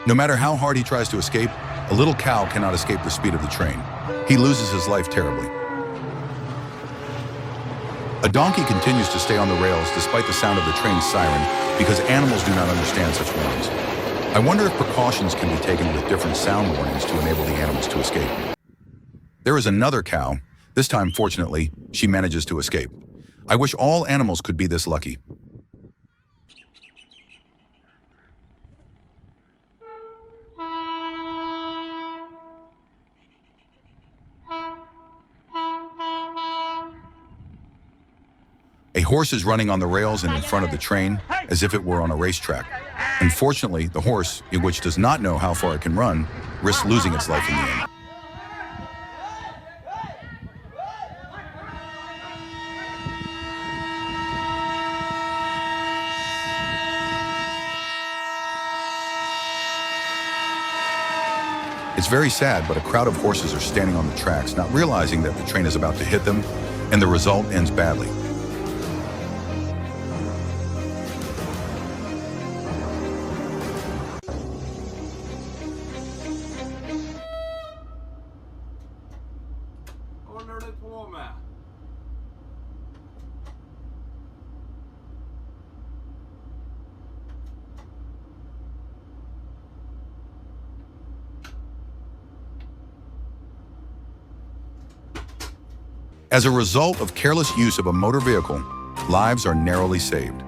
No matter how hard he tries to escape, a little cow cannot escape the speed of the train. He loses his life terribly. A donkey continues to stay on the rails despite the sound of the train's siren because animals do not understand such warnings. I wonder if precautions can be taken with different sound warnings to enable the animals to escape. There is another cow. This time, fortunately, she manages to escape. I wish all animals could be this lucky. A horse is running on the rails and in front of the train as if it were on a racetrack. Unfortunately, the horse, which does not know how far it can run, risks losing its life in the end. It's very sad, but a crowd of horses are standing on the tracks, not realizing that the train is about to hit them, and the result ends badly. As a result of careless use of a motor vehicle, lives are narrowly saved.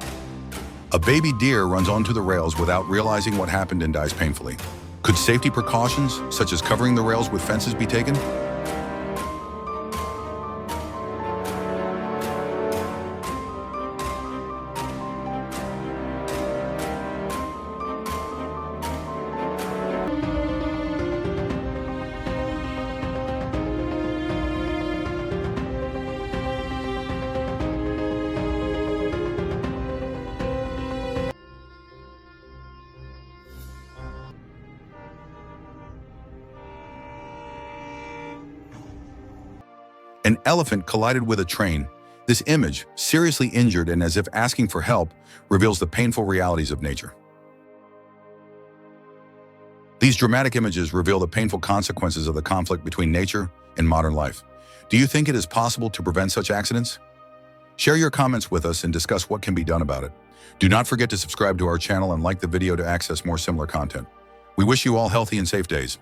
A baby deer runs onto the rails without realizing what happened and dies painfully. Could safety precautions, such as covering the rails with fences, be taken? An elephant collided with a train. This image, seriously injured and as if asking for help, reveals the painful realities of nature. These dramatic images reveal the painful consequences of the conflict between nature and modern life. Do you think it is possible to prevent such accidents? Share your comments with us and discuss what can be done about it. Do not forget to subscribe to our channel and like the video to access more similar content. We wish you all healthy and safe days.